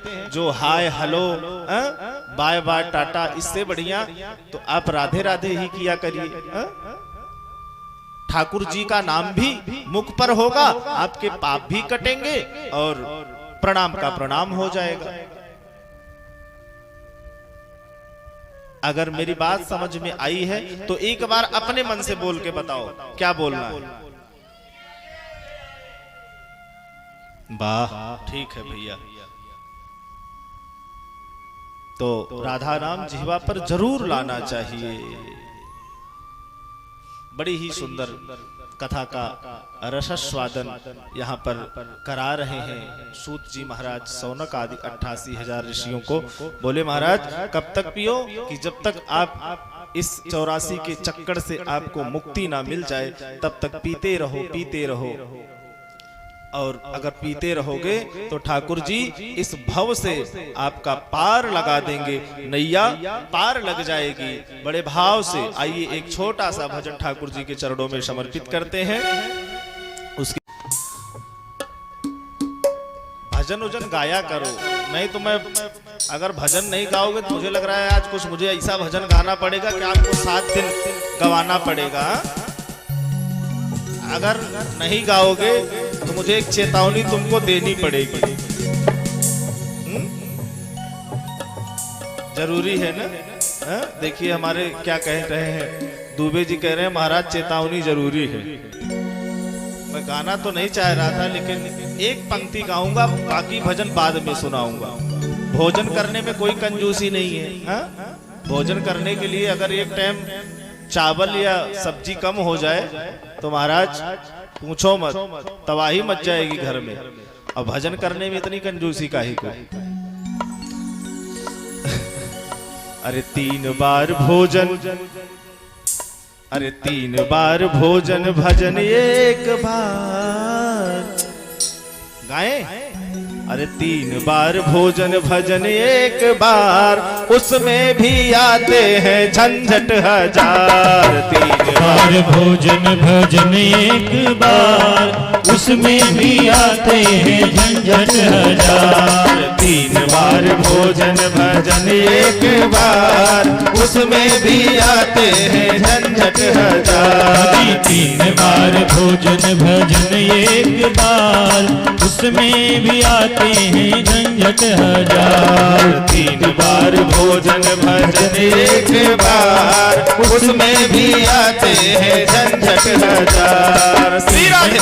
हैं जो hi hello bye bye tata, इससे बढ़िया तो आप राधे राधे ही किया करिए। ठाकुर जी का नाम भी मुख पर होगा, आपके पाप भी कटेंगे और प्रणाम का प्रणाम हो जाएगा। अगर मेरी बात समझ में आई है तो एक बार अपने मन से बोल के बताओ क्या बोलना है। वाह, ठीक है भैया। तो राधा नाम जिह्वा पर जरूर लाना चाहिए। बड़ी ही सुंदर कथा का रसस्वादन यहाँ पर करा रहे हैं सूत जी महाराज। सौनक आदि 88,000 ऋषियों को बोले महाराज कब तक पियो कि जब तक आप इस 84 के चक्कर से आपको मुक्ति ना मिल जाए तब तक पीते रहो पीते रहो। और अगर पीते रहोगे तो ठाकुर जी इस भव से आपका पार लगा देंगे, नैया पार लग जाएगी। बड़े भाव से आइए एक छोटा सा भजन ठाकुर जी के चरणों में समर्पित करते हैं। उसके भजन उजन गाया करो, नहीं तो मैं अगर भजन नहीं गाओगे तो मुझे लग रहा है आज कुछ मुझे ऐसा भजन गाना पड़ेगा कि आपको 7 दिन गवाना पड़ेगा। अगर नहीं गाओगे तो मुझे एक चेतावनी तुमको देनी पड़ेगी। जरूरी है ना? देखिए हमारे क्या कह रहे हैं, दुबे जी कह रहे हैं महाराज चेतावनी जरूरी है। मैं गाना तो नहीं चाह रहा था लेकिन एक पंक्ति गाऊंगा, बाकी भजन बाद में सुनाऊंगा। भोजन करने में कोई कंजूसी नहीं है। भोजन करने के लिए अगर एक टाइम चावल या सब्जी कम हो जाए तो महाराज पूछो मत, तबाही मच जाएगी घर में। और भजन करने में इतनी कंजूसी काहे को? अरे 3 बार भोजन, अरे 3 बार भोजन भजन एक बार गाएं। अरे 3 बार भोजन भजन एक बार, उसमें भी आते हैं झंझट 1000। 3 बार भोजन भजन एक बार, उसमें भी आते हैं झंझट 1000। 3 बार भोजन भजन एक बार, उसमें भी आते हैं झंझट 1000। 3 बार भोजन भजन एक बार, उसमें भी आते हैं झंझट 1000। 3 बार भोजन भजन एक बार, उसमें भी आते हैं झंझट 1000। श्री राधे।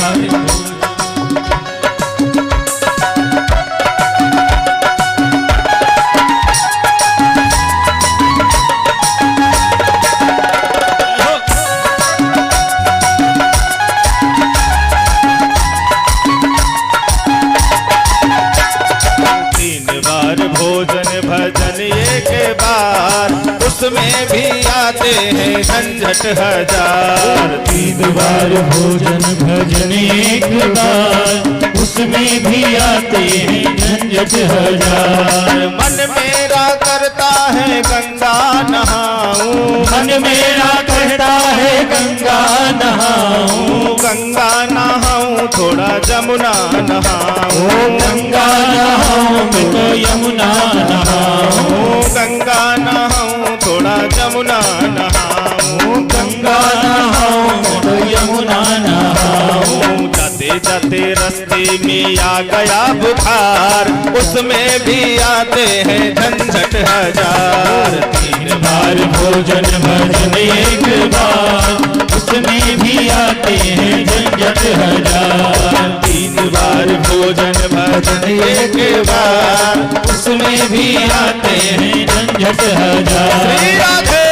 भोजन भजन एक बार, उसमें भी आते हैं झंझट 1000। 3 बार भोजन भजन एक बार, उसमें भी आते हैं झंझट 1000। मन मेरा करता है गंगा नहाऊं, मन मेरा करता है गंगा नहाऊं, गंगा नहाऊं थोड़ा जमुना नहाऊं, गंगा नहाऊं मैं तो यमुना नहाऊं, गंगा नहाऊं थोड़ा जमुना नहाऊं, गंगा नहाऊं मैं तो यमुना नहाऊं। जाते जाते रास्ते में आ गया बुखार, उसमें भी आते हैं झंझट 1000। 3 बार भोजन भजन एक बार, उसमें भी आते हैं झंझट 1000। 3 बार भोजन भजन एक बार, उसमें भी आते हैं झंझट 1000। श्री राधे।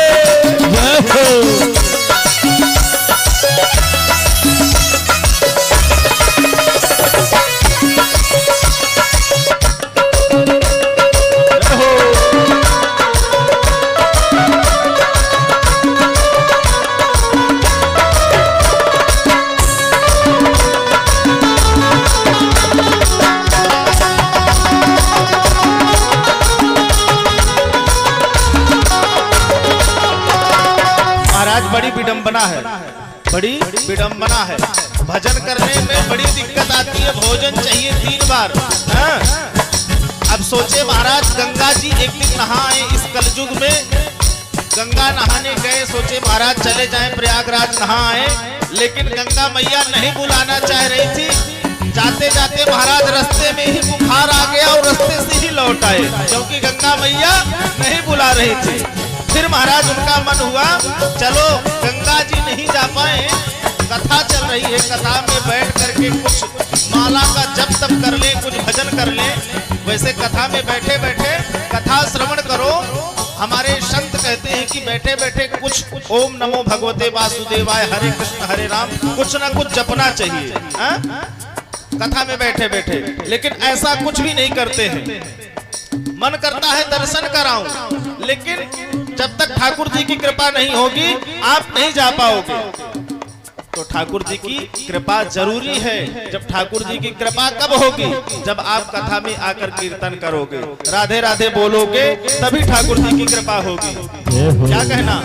बड़ी विडंबना है, बड़ी विडंबना है। भजन करने में बड़ी दिक्कत आती है। भोजन चाहिए 3 बार। अब सोचे महाराज गंगा जी एक दिन नहाए इस कलयुग में, गंगा नहाने गए, सोचे महाराज चले जाएं प्रयागराज नहाए, लेकिन गंगा मैया नहीं बुलाना चाह रही थी। जाते जाते महाराज रास्ते में ही बुखार आ गया और रास्ते से ही लौट आए, क्योंकि गंगा मैया नहीं बुला रही थी। फिर महाराज उनका मन हुआ चलो गंगा जी नहीं जा पाए, कथा चल रही है, कथा में बैठ करके कुछ माला का जप तप कर ले, कुछ भजन कर ले। वैसे कथा में बैठे बैठे कथा श्रवण करो। हमारे संत कहते हैं कि बैठे बैठे कुछ ओम नमो भगवते वासुदेवाय, हरे कृष्ण हरे राम, कुछ ना कुछ जपना चाहिए कथा में बैठे बैठे। लेकिन ऐसा कुछ भी नहीं करते हैं। मन करता है दर्शन कराऊं, लेकिन जब तक ठाकुर जी की कृपा नहीं होगी आप नहीं जा पाओगे। तो ठाकुर जी की कृपा जरूरी है। जब ठाकुर जी की कृपा कब होगी? जब आप कथा में आकर कीर्तन करोगे, राधे राधे बोलोगे, तभी ठाकुर जी की कृपा होगी। क्या कहना?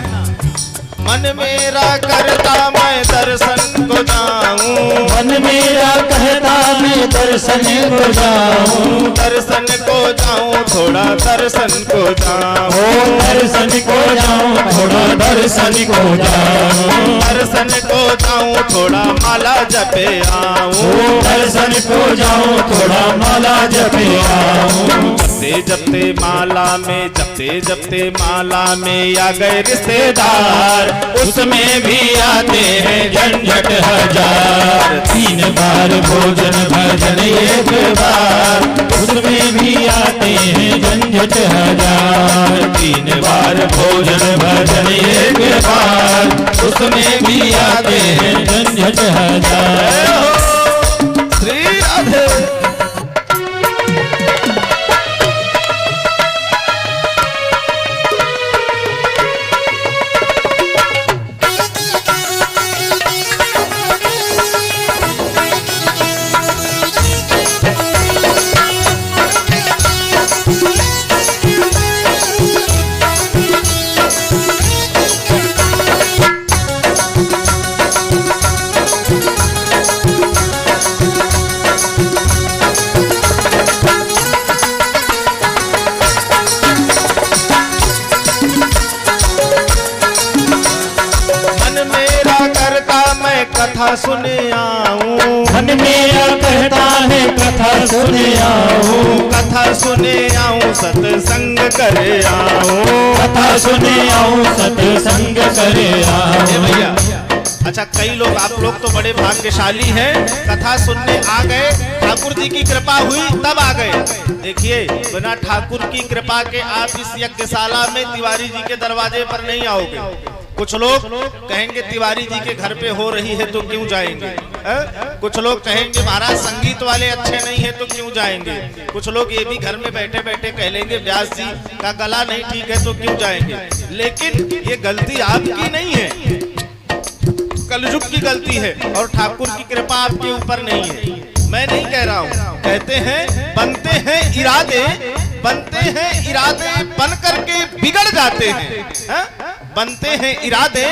मन मेरा करता मैं दर्शन को जाऊं, मन मेरा कहता मैं दर्शन को जाऊं, दर्शन को जाऊं थोड़ा दर्शन को जाऊं, दर्शन को जाऊं थोड़ा दर्शन को जाऊं, दर्शन को जाऊं थोड़ा माला जपे आऊं, दर्शन को जाऊं थोड़ा माला जपे आऊं। जपते जपते माला में, जपते जपते माला में आ गए रिश्तेदार, उसमें भी आते हैं झंझट हजार। 3 बार भोजन भजन एक बार, उसमें भी आते हैं झंझट हजार। 3 बार भोजन भजन एक बार, उसमें भी आते हैं झंझट हजार। श्री राधे। कथा सुने आऊं, मन मेरा कहता है कथा सुने आऊं, कथा सुने आऊं सत्संग करे आऊं, कथा सुने आऊं सत्संग करे आऊं। भैया अच्छा, कई लोग, आप लोग तो बड़े भाग्यशाली हैं, कथा सुनने आ गए, ठाकुर जी की कृपा हुई तब आ गए। देखिए बिना ठाकुर की कृपा के आप इस यज्ञशाला में तिवारी जी के दरवाजे पर नहीं आओगे। कुछ लोग कहेंगे तिवारी जी के घर पे हो रही है तो क्यों जाएंगे, कुछ लोग कहेंगे महाराज संगीत वाले अच्छे नहीं है तो क्यों जाएंगे, कुछ लोग ये भी घर में बैठे बैठे कह लेंगे व्यास जी का गला नहीं ठीक है तो क्यों जाएंगे। लेकिन ये गलती आपकी नहीं है, कलयुग की गलती है और ठाकुर की कृपा आपके ऊपर नहीं है। मैं नहीं कह रहा हूँ, कहते हैं बनते हैं इरादे, बनते हैं इरादे बन करके बिगड़ जाते हैं, बनते हैं इरादे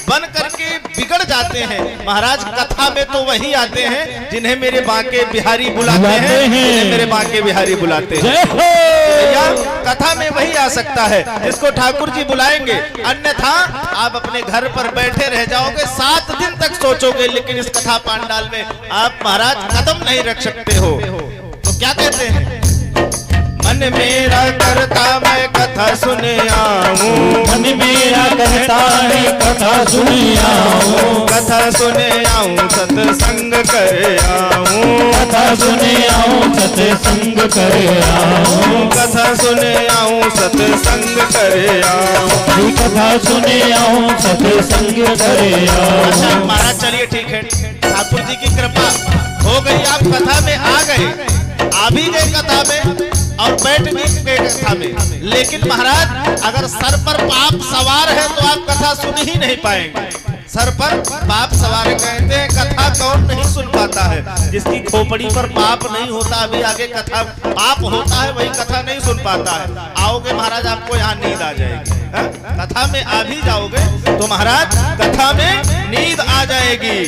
बन करके बिगड़ जाते हैं। महाराज कथा में तो वही आते हैं जिन्हें मेरे बांके बिहारी बुलाते हैं, जिन्हें मेरे बांके बिहारी बुलाते हैं। भैया कथा में वही आ सकता है जिसको ठाकुर जी बुलाएंगे, अन्यथा आप अपने घर पर बैठे रह जाओगे, 7 दिन तक सोचोगे, लेकिन इस कथा पांडाल में आप महाराज कदम नहीं रख सकते हो। तो क्या कहते हैं? मन मेरा करता मैं कथा सुने आऊं, मन मेरा कहता है कथा सुने आऊं, कथा सुने आऊं सत्संग करे आऊं, कथा सुने आऊं सत्संग करे आऊं, कथा सुने आऊं सत्संग करे आऊं, कथा सुने आऊं सत्संग करे आऊं। अच्छा महाराज चलिए ठीक है, ठाकुर जी की कृपा हो गई, आप कथा में आ गए, आ भी गए कथा में और बैठ भी गए कथा में, लेकिन महाराज अगर सर पर पाप सवार है तो आप कथा सुन ही नहीं पाएंगे। सर पर पाप सवार कहते हैं कथा कौन नहीं सुन पाता है, जिसकी खोपड़ी पर पाप नहीं होता, अभी आगे कथा पाप होता है वही कथा नहीं सुन पाता है। आओगे महाराज आपको यहाँ नींद आ जाएगी, कथा में आ भी जाओगे तो महाराज कथा में नींद आ जाएगी।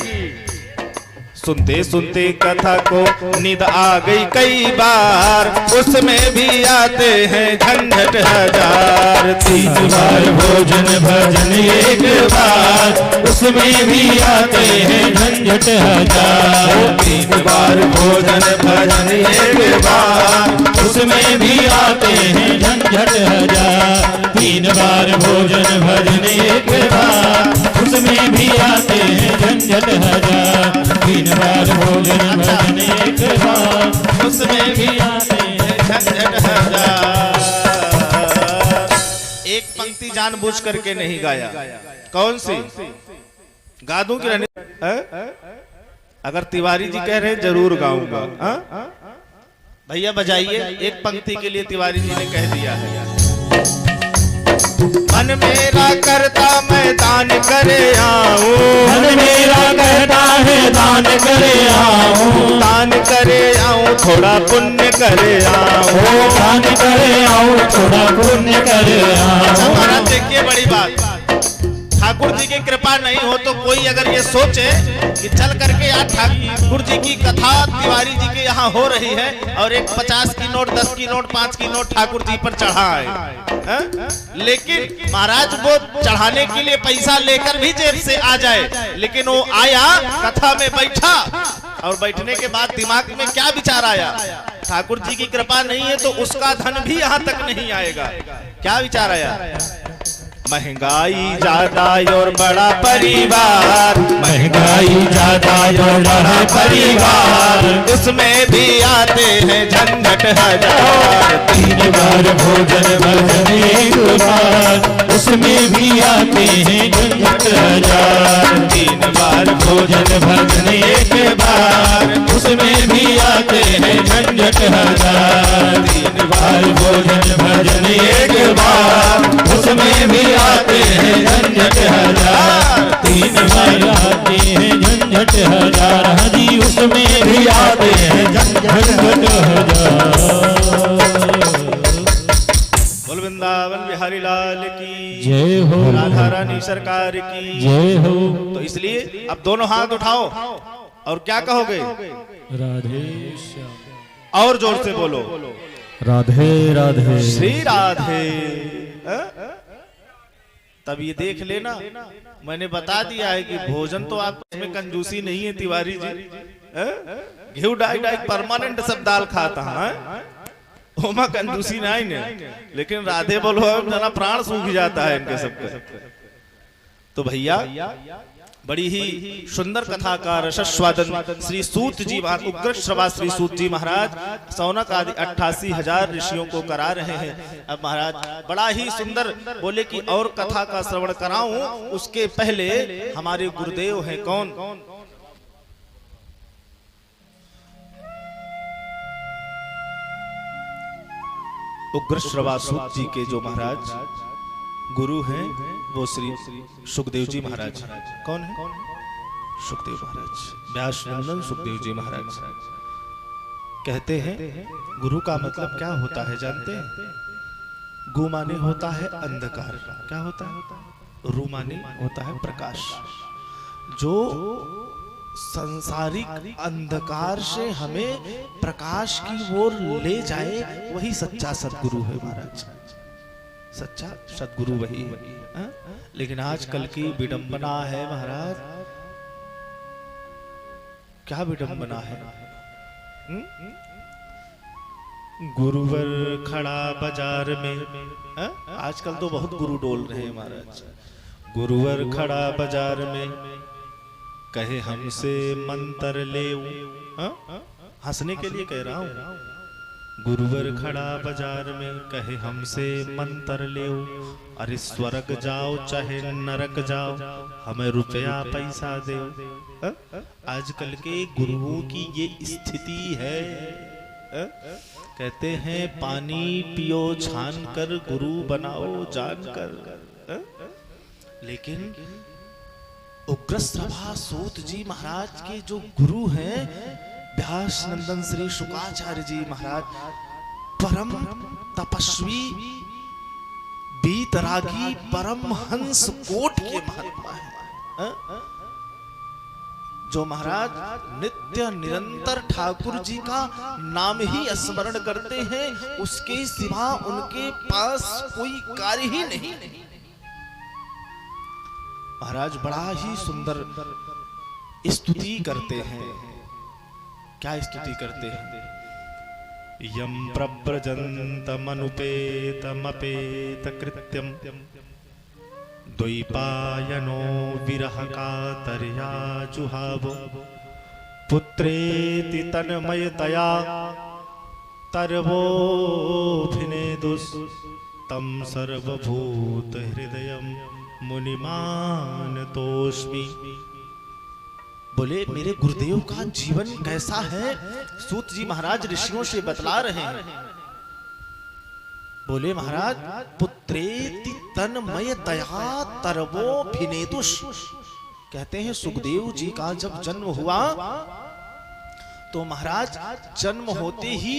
सुनते सुनते कथा को नींद आ गई कई बार, उसमें भी आते हैं झंझट हजार। 3 बार भोजन भजन एक बार, उसमें भी आते हैं झंझट हजार। 3 बार भोजन भजन एक बार, उसमें भी आते हैं झंझट हजार। 3 बार भोजन भजन एक बार, उसमें भी आते हैं झंझट हजार। 3 बार भोजन भजन एक बार, उसमें भी आते हैं झंझट हजार। एक पंक्ति जानबूझ करके नहीं गाया, कौन सी गा दूं कि रहने? अगर तिवारी जी कह रहे हैं जरूर गाऊंगा। भैया बजाइए, एक पंक्ति के लिए तिवारी जी ने कह दिया है। मन मेरा करता मैं दान करे आऊं, मन मेरा कहता है दान करे आऊं, दान करे आऊं थोड़ा पुण्य करे आऊं, दान करे आऊं थोड़ा पुण्य करे अच्छा आऊं। महाराज देखिए बड़ी बात, ठाकुर जी की कृपा नहीं हो तो कोई अगर ये सोचे कि चल करके यार ठाकुर जी की कथा तिवारी जी के यहाँ हो रही है और एक 50 की नोट, 10 की नोट, 5 की नोट ठाकुर जी पर चढ़ाए, लेकिन महाराज वो चढ़ाने के लिए पैसा लेकर भी जेब से आ जाए, लेकिन वो आया कथा में बैठा और बैठने के बाद दिमाग में क्या विचार आया, ठाकुर जी की कृपा नहीं है तो उसका धन भी यहाँ तक नहीं आएगा। क्या विचार आया? महंगाई ज्यादा और बड़ा परिवार, महंगाई ज्यादा और बड़ा परिवार, उसमें भी आते हैं झंझट हजार। 3 बार भोजन भजन एक बार, उसमें भी आते हैं झंझट हजार। 3 बार भोजन भजन एक बार, उसमें भी आते हैं झंझट हजार। 3 बार भोजन भजन एक बार, उसमें भी आते हैं झंझट हजार। 3 बार आते हैं झंझट हजार, हजी उसमें भी आते हैं झंझट हजार। बोल वृंदावन बिहारी लाल की जय हो, राधा रानी सरकार की जय हो। तो इसलिए अब दोनों हाथ उठाओ और क्या कहोगे? राधे और जोर से बोलो, राधे राधे श्री राधे। तब ये देख लेना, मैंने बता दिया है कि भोजन तो आप इसमें कंजूसी नहीं है तिवारी जी। घी डाई डाई परमानेंट सब दाल खाता है, ओमा कंजूसी नहीं ने, लेकिन राधे बोलो जना प्राण सूख जाता है इनके सबके। तो भैया बड़ी ही सुंदर कथा का रसस्वादन श्री सूत जी उग्र श्रवा श्री सूत जी महाराज सौनक आदि 88,000 ऋषियों को करा रहे हैं। अब महाराज बड़ा ही सुंदर बोले कि और कथा का श्रवण कराऊं, उसके पहले हमारे गुरुदेव हैं कौन? उग्र श्रवा सूत जी के जो महाराज गुरु हैं वो श्री सुखदेव जी महाराज। कौन है? सुखदेव महाराज, व्यास नंदन सुखदेव जी महाराज। कहते हैं गुरु का मतलब क्या होता है जानते हैं? गु माने होता है अंधकार, क्या होता है? रू माने होता है प्रकाश। जो संसारिक अंधकार से हमें प्रकाश की ओर ले जाए वही सच्चा सद्गुरु है महाराज। सच्चा सद्गुरु वही है। लेकिन आजकल की विडंबना है महाराज, क्या विडंबना है? गुरुवर खड़ा बाजार में। आजकल तो बहुत गुरु डोल रहे हैं महाराज। गुरुवर खड़ा बाजार में कहे हमसे मंत्र ले, हंसने के लिए कह रहा हूं। गुरुवर खड़ा बाजार में कहे हमसे मंत्र ले, अरे स्वर्ग जाओ चाहे नरक जाओ हमें रुपया पैसा दे। आजकल के गुरुओं की ये स्थिति है। कहते हैं पानी पियो छान कर गुरु बनाओ जानकर। लेकिन उग्रश्रवा सूत जी महाराज के जो गुरु हैं व्यास नंदन श्री शुकाचार्य जी महाराज, परम तपस्वी बीतरागी परम हंस कोट के महात्मा है। जो महाराज नित्य निरंतर ठाकुर जी का नाम ही स्मरण करते हैं, उसके सिवा उनके पास कोई कार्य ही नहीं। महाराज बड़ा ही सुंदर स्तुति करते हैं। क्या स्तुति करते हैं? यम प्रव्रजन्तमनुपेतमपेत कृत्यम द्वैपायनो विरह कातर्या जुहावो पुत्रेति तन्मयतया तरवोऽभिनेदुस् तं सर्वभूत हृदयं मुनिमानतोऽस्मि। बोले मेरे गुरुदेव का जीवन कैसा है? सूत जी महाराज ऋषियों से बतला रहे हैं। बोले महाराज पुत्रेति तन्मयतया तरवोऽभिनेदुस्, कहते हैं सुखदेव जी का जब जन्म हुआ तो महाराज जन्म होते ही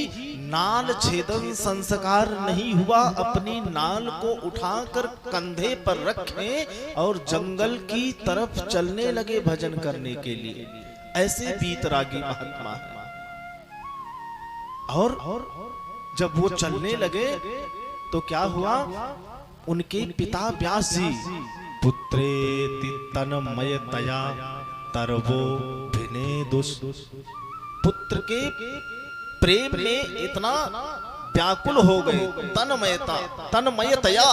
नाल छेदन संस्कार नहीं हुआ। अपनी नाल को उठाकर कंधे पर रखे और जंगल की तरफ चलने लगे भजन करने के लिए। ऐसे बीतरागी महात्मा है। और जब वो चलने लगे तो क्या हुआ? उनके पिता व्यास जी पुत्रेति तन्मयतया तरवोऽभिनेदुस्, पुत्र के प्रेम में इतना व्याकुल हो गए, तन्मयतया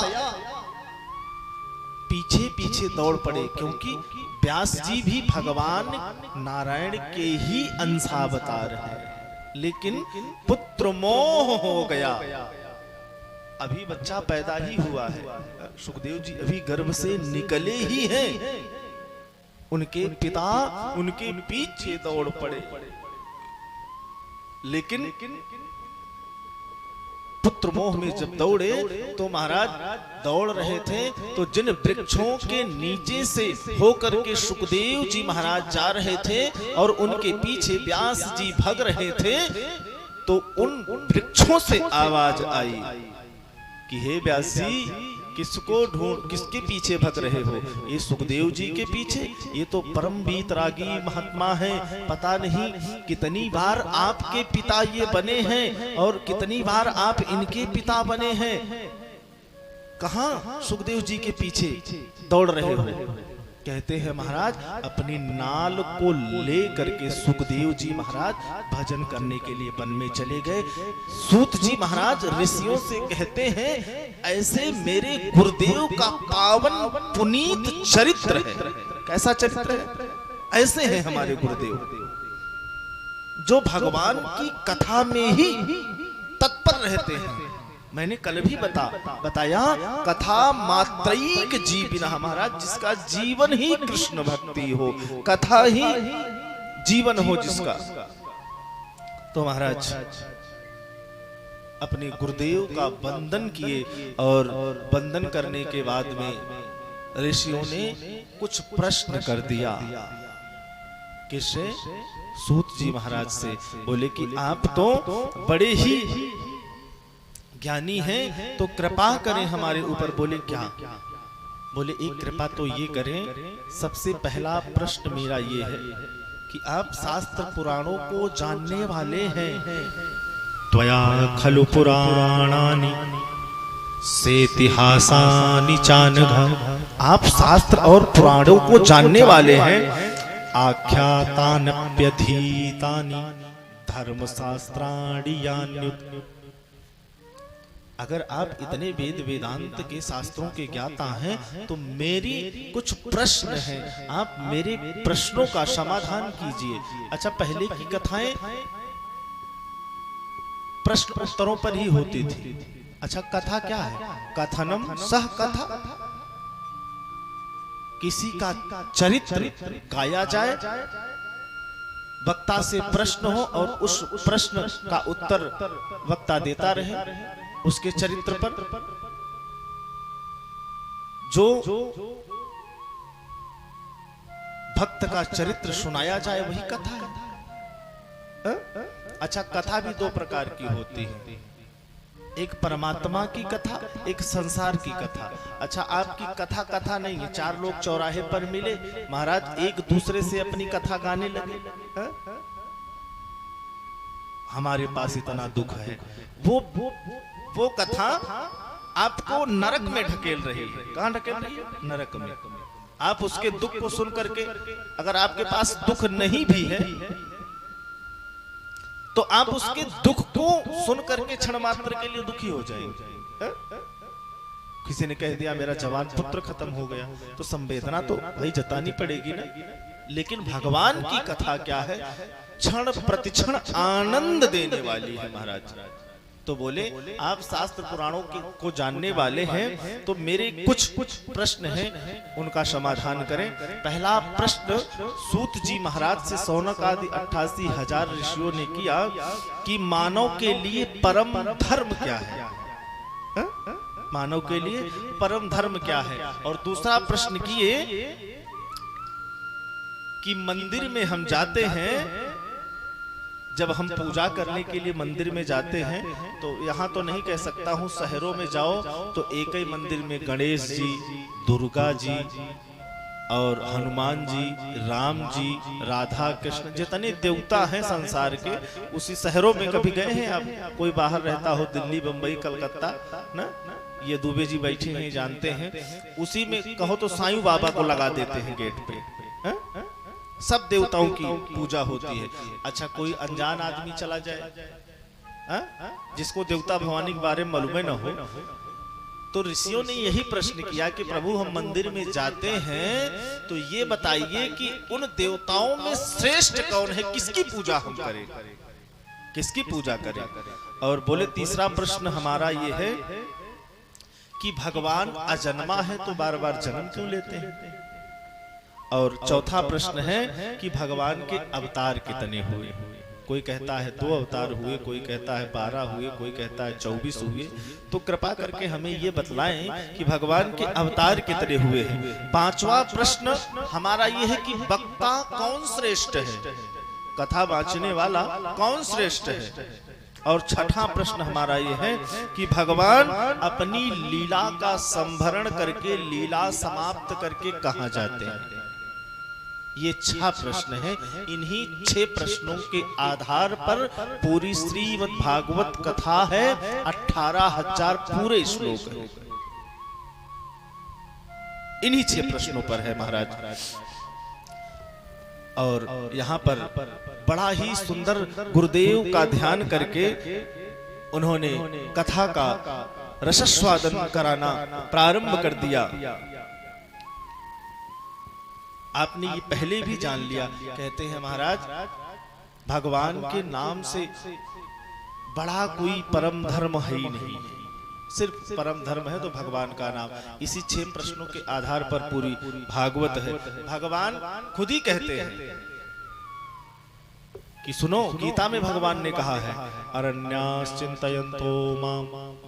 पीछे पीछे दौड़ पड़े। क्योंकि व्यास जी भी भगवान नारायण के ही अंशावतार हैं, लेकिन पुत्र मोह हो गया। अभी बच्चा पैदा ही हुआ है, सुखदेव जी अभी गर्भ से निकले ही हैं। उनके पिता उनके पीछे दौड़ पड़े, लेकिन पुत्र मोह में जब दौड़े तो महाराज दौड़ रहे थे तो जिन वृक्षों के नीचे से होकर के सुखदेव जी महाराज जा रहे थे और उनके पीछे व्यास जी भाग रहे थे, तो उन वृक्षों से आवाज आई कि हे व्यास जी, किसके पीछे भग रहे हो? ये सुखदेव जी के पीछे। ये तो परम बीतरागी महात्मा है। पता नहीं कितनी बार आपके पिता ये बने हैं और कितनी बार आप इनके पिता बने हैं। कहां सुखदेव जी के पीछे दौड़ रहे हो? कहते हैं महाराज अपनी नाल को ले करके सुखदेव जी महाराज भजन करने के लिए वन में चले गए। सूत जी महाराज ऋषियों से कहते हैं ऐसे मेरे गुरुदेव का पावन पुनीत चरित्र है। कैसा चरित्र है? ऐसे हैं हमारे गुरुदेव जो भगवान की कथा में ही तत्पर रहते हैं। मैंने कल भी बताया कथा मात्रैक जीविना, महाराज जिसका जीवन ही कृष्ण भक्ति हो, कथा ही जीवन हो जिसका। तो महाराज अपने गुरुदेव का वंदन किए और वंदन करने के बाद में ऋषियों ने कुछ प्रश्न कर दिया। किससे? सूत जी महाराज से। बोले कि आप तो बड़े ही ज्ञानी हैं, तो कृपा करें हमारे ऊपर। बोले क्या? बोले एक कृपा तो ये करें, सबसे पहला प्रश्न मेरा ये है कि आप शास्त्र पुराणों को जानने वाले हैं। त्वया खलु पुराणानि सेतिहासानि चानघ, आप शास्त्र और पुराणों को जानने वाले हैं। आख्यातान्यधीतानि धर्मशास्त्राणि यान्युत, अगर आप इतने वेद वेदांत के शास्त्रों के ज्ञाता हैं तो मेरी कुछ प्रश्न हैं, आप मेरे प्रश्नों का समाधान कीजिए। अच्छा, पहले की कथाएं प्रश्न उत्तरों पर ही होती थी। अच्छा, कथा क्या है? कथनम सह कथा, किसी का चरित्र गाया जाए, वक्ता से प्रश्न हो और उस प्रश्न का उत्तर वक्ता देता रहे। उसके चरित्र पर जो भक्त का चरित्र सुनाया जाए वही कथा है। अच्छा, कथा भी दो प्रकार की होती है। एक परमात्मा की कथा, एक संसार की कथा। अच्छा, आपकी कथा कथा नहीं है, चार लोग चौराहे पर मिले, महाराज एक दूसरे से अपनी कथा गाने लगे, हमारे पास इतना दुख है। वो कथा आपको नरक में ढकेल रही है। कहां ढकेल रही है? नरक में। आप उसके दुख को सुन करके, अगर आपके पास दुख नहीं भी है तो आप उसके दुख को सुन करके क्षण मात्र के लिए दुखी हो जाएंगे। किसी ने कह दिया मेरा जवान पुत्र खत्म हो गया, तो संवेदना तो भाई जतानी पड़ेगी ना। लेकिन भगवान की कथा क्या है? क्षण प्रतिक्षण आनंद देने वाली है महाराज। तो बोले आप शास्त्र पुराणों को जानने वाले हैं, तो मेरे कुछ प्रश्न हैं, उनका समाधान करें। पहला प्रश्न सूत जी महाराज से शौनक आदि 88,000 ऋषियों ने किया कि मानव के लिए परम धर्म क्या है? मानव के लिए परम धर्म क्या है? और दूसरा प्रश्न किए कि मंदिर में हम जाते हैं, जब हम पूजा करने के लिए मंदिर में जाते हैं, तो यहाँ तो नहीं कह सकता हूँ, शहरों में जाओ तो एक ही मंदिर में गणेश जी, दुर्गा जी और हनुमान जी, राम जी, राधा कृष्ण, जितने देवता हैं संसार के, उसी शहरों में कभी गए हैं आप? कोई बाहर रहता हो, दिल्ली, बंबई, कलकत्ता ना, ये दुबे जी बैठे हैं, जानते हैं, उसी में कहो तो साईं बाबा को लगा देते हैं गेट पे, सब देवताओं की पूजा होती है। अच्छा, कोई अनजान आदमी चला जाए, जिसको देवता भवानी के बारे में मालूम न हो, तो ऋषियों ने यही प्रश्न किया कि प्रभु हम मंदिर में जाते हैं, तो ये बताइए कि उन देवताओं में श्रेष्ठ कौन है, किसकी पूजा हम करें, किसकी पूजा करें? और बोले तीसरा प्रश्न हमारा ये है कि भगवान अजन्मा है तो बार बार जन्म क्यों लेते हैं? और चौथा प्रश्न है कि भगवान के अवतार कितने हुए? कोई कहता है 2 अवतार हुए, कोई कहता है 12 हुए, कोई कहता है 24 हुए। तो कृपा करके हमें ये बतलाएं कि भगवान के अवतार कितने हुए हैं। पांचवा प्रश्न हमारा ये है कि वक्ता कौन श्रेष्ठ है, कथा वाचने वाला कौन श्रेष्ठ है? और छठा प्रश्न हमारा ये है कि भगवान अपनी लीला का संभरण करके, लीला समाप्त करके कहां जाते हैं? ये 6 प्रश्न हैं। इन्हीं 6 प्रश्नों के आधार पर पूरी श्रीमद् भागवत कथा है। 18,000 पूरे श्लोक हैं, इन्हीं 6 प्रश्नों पर है महाराज। और यहाँ पर बड़ा ही सुंदर गुरुदेव का ध्यान करके उन्होंने कथा का रसस्वादन कराना प्रारंभ कर दिया। आपने ये पहले भी जान लिया, कहते हैं महाराज भगवान के नाम से बड़ा कोई परम धर्म है ही नहीं, सिर्फ परम धर्म है तो भगवान का नाम। इसी 6 प्रश्नों के आधार पर पूरी भागवत है। भगवान खुद ही कहते हैं कि सुनो, गीता में भगवान ने कहा है अरण्याश्चिन्तयन्तो मां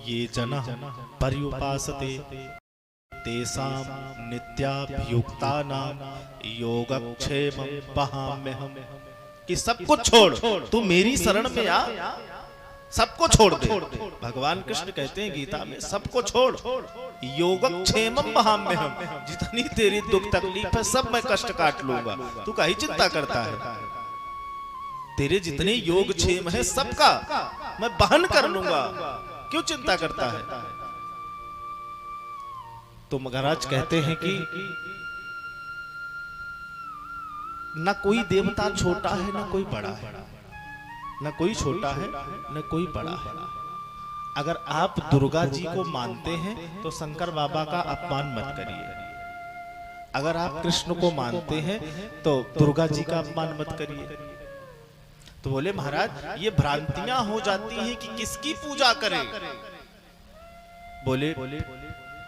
ये जनः पर्युपासते तेषां नित्याभियुक्तानां योगक्षेमं वहाम्यहम्। कि सबको छोड़, तू मेरी शरण में आ, सबको छोड़ दे। भगवान कृष्ण कहते हैं गीता में सबको छोड़, योगक्षेमं वहाम्यहम्, जितनी तेरी दुख तकलीफ है सब मैं कष्ट काट लूंगा, तू काहे चिंता करता है? तेरे जितने योगक्षेम है सबका मैं वहन कर लूंगा, क्यों चिंता करता है? तो महाराज कहते हैं कि न कोई देवता छोटा है न कोई बड़ा है, न कोई छोटा है न कोई बड़ा है। अगर आप दुर्गा जी को मानते हैं तो शंकर बाबा का अपमान मत करिए, अगर आप कृष्ण को मानते हैं तो दुर्गा जी का अपमान मत करिए। तो बोले महाराज ये भ्रांतियां हो जाती हैं कि किसकी पूजा करें। बोले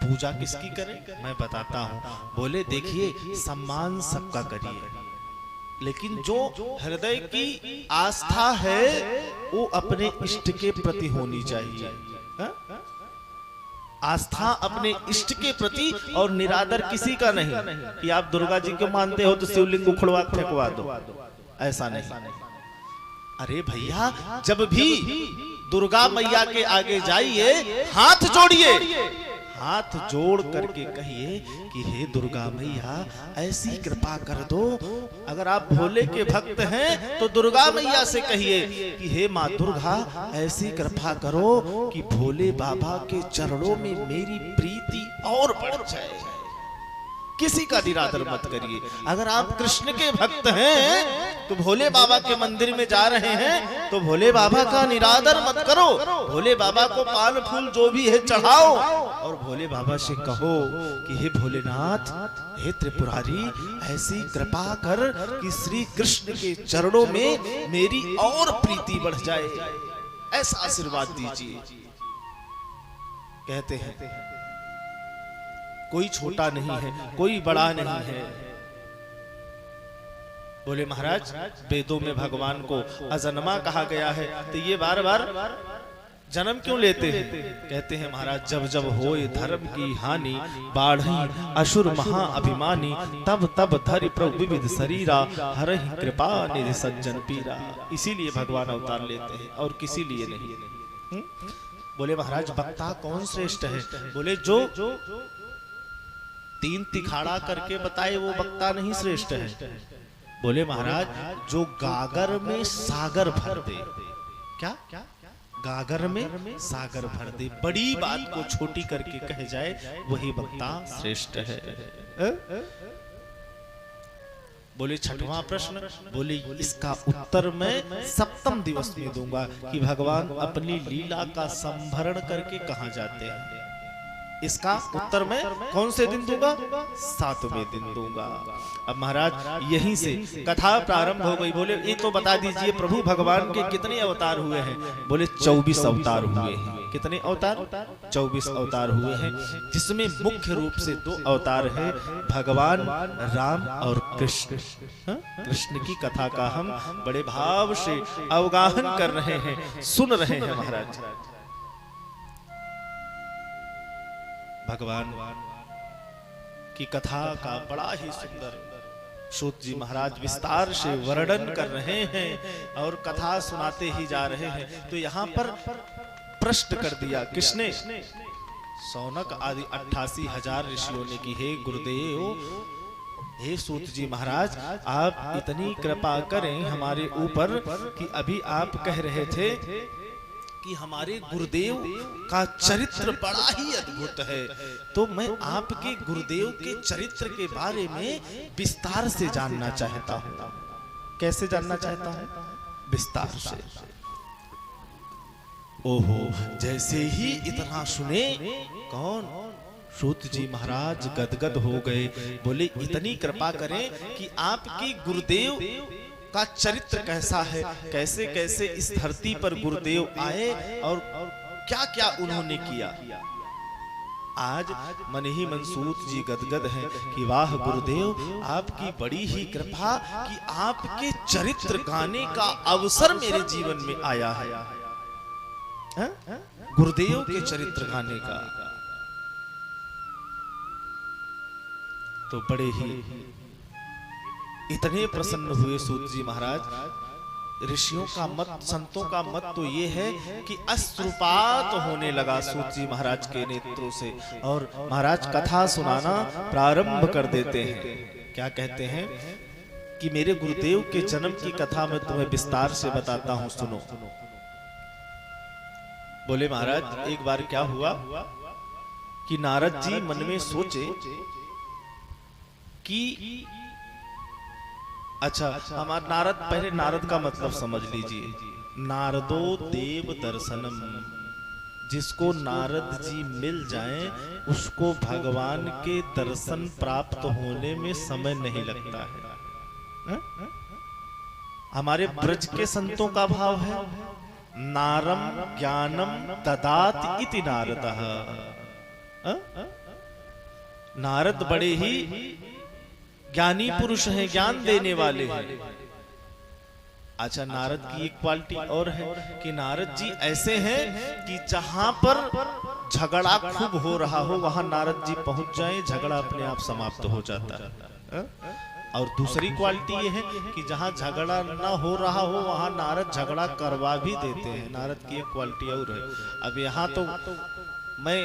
पूजा किसकी करें, मैं बताता हूं। बोले देखिए सम्मान सबका करिए, लेकिन जो हृदय की आस्था है वो अपने इष्ट के प्रति होनी चाहिए। आस्था अपने इष्ट के प्रति और निरादर किसी का नहीं कि आप दुर्गा जी को मानते हो तो शिवलिंग उखड़वा फेंकवा दो, ऐसा नहीं। अरे भैया जब भी दुर्गा मैया के आगे जाइए, हाथ जोड़िए, हाथ जोड़ करके कहिए कि हे दुर्गा मैया ऐसी कृपा कर दो। अगर आप भोले के भक्त हैं तो दुर्गा मैया से कहिए कि हे माँ दुर्गा ऐसी कृपा करो कि भोले बाबा के चरणों में मेरी प्रीति और बढ़ जाए। किसी का निरादर मत करिए। अगर आप कृष्ण के भक्त हैं तो भोले बाबा के मंदिर में जा रहे हैं तो भोले बाबा का निरादर मत करो। भोले बाबा को पान फूल जो भी है चढ़ाओ और भोले बाबा से कहो कि हे भोलेनाथ, हे त्रिपुरारी, ऐसी कृपा कर कि श्री कृष्ण के चरणों में मेरी और प्रीति बढ़ जाए, ऐसा आशीर्वाद दीजिए। कहते हैं कोई छोटा नहीं है, कोई बड़ा नहीं है। बोले महाराज वेदों में भगवान को अजन्मा कहा गया है, तो ये बार बार जन्म क्यों लेते हैं? कहते हैं महाराज जब जब होए धर्म की हानि, बाढ़ी असुर महा अभिमानी, तब तब धरि प्रभु विविध शरीरा, हरहि कृपा निधि सज्जन पीरा। इसीलिए भगवान अवतार लेते हैं और किसी लिए नहीं। बोले महाराज वक्ता कौन श्रेष्ठ है? बोले जो तीन तिखाड़ा करके बताए वो वक्ता नहीं श्रेष्ठ है। बोले महाराज जो गागर में सागर भर दे, क्या गागर में सागर भर दे, बड़ी बात को छोटी करके कह जाए, वही वक्ता श्रेष्ठ है। बोले छठवां प्रश्न, बोले इसका उत्तर मैं सप्तम दिवस में दूंगा कि भगवान अपनी लीला का संभरण करके कहां जाते हैं। इसका उत्तर मैं कौन से दिन दूंगा? 7वें दिन दूंगा। अब महाराज यहीं से कथा प्रारंभ हो गई। बोले ये तो बता दीजिए प्रभु भगवान के कितने अवतार हुए हैं? बोले 24 अवतार हुए हैं। कितने अवतार? 24 अवतार हुए हैं, जिसमें मुख्य रूप से 2 अवतार हैं, भगवान राम और कृष्ण। कृष्ण की कथा का हम बड़े भाव से अवगाहन कर रहे हैं, सुन रहे हैं महाराज। भगवान की कथा का बड़ा ही सुंदर सूत जी महाराज विस्तार से वर्णन कर रहे हैं और कथा सुनाते ही जा रहे हैं। तो यहाँ पर प्रश्न कर दिया किसने? सौनक आदि 88,000 ऋषियों ने कि हे गुरुदेव, हे सूत जी महाराज, आप इतनी कृपा करें हमारे ऊपर कि अभी आप कह रहे थे कि हमारे गुरुदेव का चरित्र बड़ा ही अद्भुत है, तो मैं आपके गुरुदेव के चरित्र के बारे में विस्तार से जानना चाहता हूं। कैसे जानना चाहता हूं? विस्तार से। ओहो, जैसे ही इतना सुने कौन? सूत जी महाराज गदगद हो गए। बोले इतनी कृपा करें कि आपके गुरुदेव का चरित्र कैसा है, कैसे कैसे इस धरती पर गुरुदेव आए और क्या क्या उन्होंने किया। आज मन ही मन सूत जी गदगद हैं कि वाह गुरुदेव, आपकी बड़ी ही कृपा कि आपके चरित्र गाने का अवसर मेरे जीवन में आया है। गुरुदेव के चरित्र गाने का तो बड़े ही इतने प्रसन्न हुए सूत जी महाराज। ऋषियों का मत, संतों का मत तो ये है कि अश्रुपात होने लगा सूत जी महाराज के नेत्रों से, और महाराज कथा सुनाना प्रारंभ कर देते हैं। क्या कहते हैं कि मेरे गुरुदेव के जन्म की कथा मैं तुम्हें विस्तार से बताता हूं, सुनो। बोले महाराज एक बार क्या हुआ कि नारद जी मन में सोचे कि अच्छा, हमारा नारद, पहले नारद का मतलब समझ लीजिए। नारदो देव दर्शनम, जिसको नारद जी मिल जाएं उसको भगवान के दर्शन प्राप्त होने में समय नहीं लगता है। हमारे ब्रज के संतों का भाव है नारम ज्ञानम ददात इति नारदः। नारद बड़े ही ज्ञानी पुरुष हैं, ज्ञान देने वाले हैं। अच्छा, नारद की एक क्वालिटी और है कि नारद जी ऐसे हैं कि जहां पर झगड़ा खूब हो रहा हो वहां नारद जी पहुंच जाएं, झगड़ा अपने आप समाप्त हो जाता है। और दूसरी क्वालिटी ये है कि जहाँ झगड़ा ना हो रहा हो वहाँ नारद झगड़ा करवा भी देते हैं। नारद की एक क्वालिटी और है। अब यहाँ तो मैं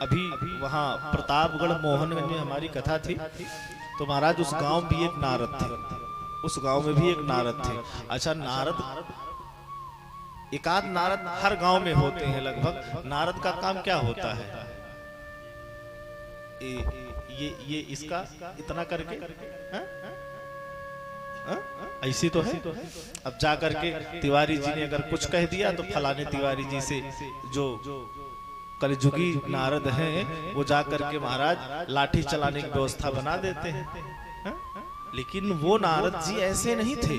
अभी वहाँ प्रतापगढ़ मोहनगंज में हमारी कथा थी, तो महाराज उस गांव भी एक नारद थे, उस गांव में भी एक नारद थे। अच्छा, नारद एकाध नारद हर गांव में होते हैं लगभग। नारद का काम क्या होता है? ये इसका इतना करके ऐसी तो है। अब जा करके तिवारी जी ने अगर कुछ कह दिया तो फलाने तिवारी जी से जो कलयुगी नारद हैं वो जा करके महाराज लाठी चलाने की व्यवस्था बना देते हैं। लेकिन वो नारद जी ऐसे नहीं थे।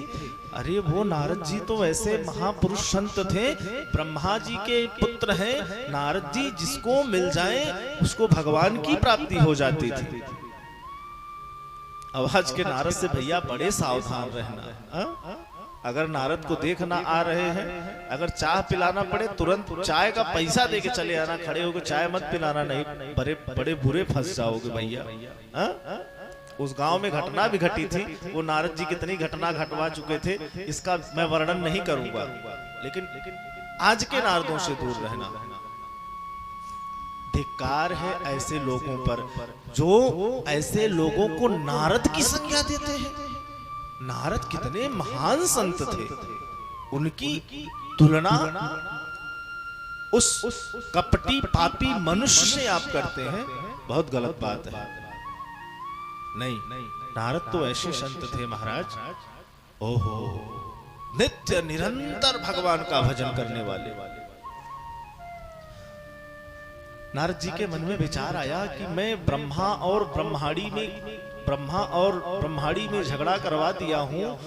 अरे वो नारद जी तो ऐसे महापुरुष संत थे, ब्रह्मा जी के पुत्र हैं नारद जी, जिसको मिल जाए उसको भगवान की प्राप्ति हो जाती थी। अब आज के नारद से भैया बड़े सावधान रहना। अगर नारद को देखना आ रहे हैं, अगर चाय पिलाना पड़े तुरंत चाय का पैसा देके चले आना, खड़े होकर चाय मत पिलाना, नहीं बड़े बड़े बुरे फंस जाओगे भैया। उस गांव में घटना भी घटी थी, वो नारद जी कितनी घटना घटवा चुके थे इसका मैं वर्णन नहीं करूंगा। लेकिन आज के नारदों से दूर रहना। धिक्कार है ऐसे लोगों पर जो ऐसे लोगों को नारद की संज्ञा देते हैं। नारद कितने महान संत थे, उनकी तुलना उस कपटी पापी मनुष्य से आप करते हैं, बहुत गलत बात है। नहीं, नारद तो ऐसे संत थे महाराज, ओहो, नित्य निरंतर भगवान का भजन करने वाले। नारद जी के मन में विचार आया कि मैं ब्रह्मा और ब्रह्माड़ी में झगड़ा करवा दिया हूँ,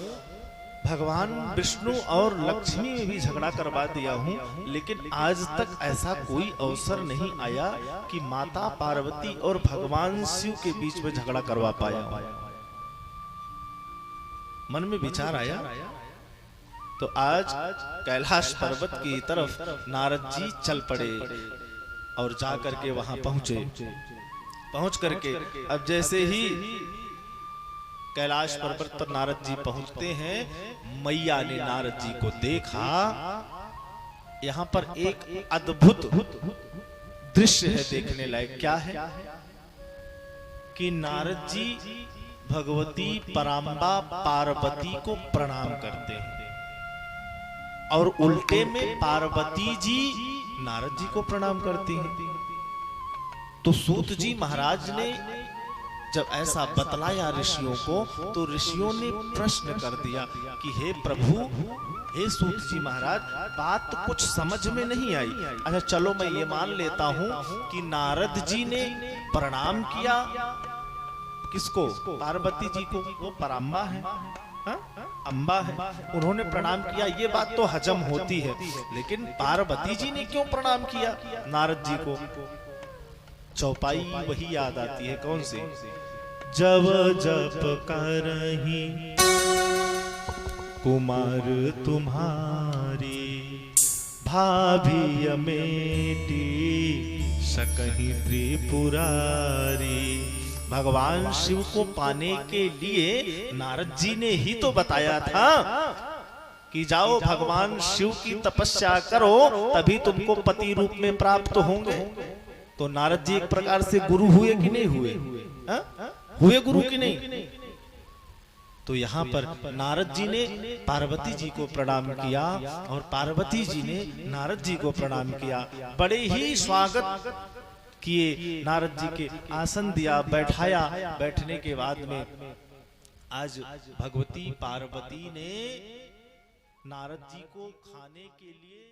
भगवान विष्णु और लक्ष्मी में भी झगड़ा करवा दिया हूँ, लेकिन आज तक ऐसा कोई अवसर नहीं आया कि माता पार्वती और भगवान शिव के बीच में झगड़ा करवा पाया। मन में विचार आया तो आज कैलाश पर्वत की तरफ नारद जी चल पड़े और जा करके वहां पहुंच करके अब जैसे ही कैलाश पर्वत पर नारद जी पहुंचते हैं, मैया ने नारद जी को देखा। यहाँ पर एक अद्भुत दृश्य है देखने लायक। क्या है कि नारद जी भगवती पराम्बा पार्वती को प्रणाम करते हैं और उल्टे में पार्वती जी नारद जी को प्रणाम करती हैं। तो सूत जी महाराज ने जब ऐसा बतलाया ऋषियों को, तो ऋषियों ने प्रश्न कर दिया कि हे प्रभु, हे सूत जी महाराज, बात कुछ समझ में नहीं आई। अच्छा चलो मैं ये मान लेता हूं कि नारद जी ने प्रणाम किया किसको? पार्वती जी को। वो पराम्बा है, अम्बा है, उन्होंने प्रणाम किया, ये बात तो हजम होती है। लेकिन पार्वती जी ने क्यों प्रणाम किया नारद जी को? चौपाई वही याद आती है, कौन सी? जब जप करही कुमार तुम्हारी, भाभी अमेटी सकही त्रिपुरारी। भगवान शिव को पाने के लिए नारद जी ने ही तो बताया था कि जाओ भगवान शिव की तपस्या करो, तभी तुमको पति रूप में प्राप्त होंगे। तो नारद जी एक प्रकार से गुरु हुए कि नहीं हुए? हुए गुरु कि नहीं? तो यहाँ पर नारद जी ने पार्वती जी को प्रणाम किया और पार्वती जी ने नारद जी को प्रणाम किया। बड़े ही स्वागत किए, नारद जी के आसन दिया, बैठाया। बैठने के बाद में आज भगवती पार्वती ने नारद जी को खाने के लिए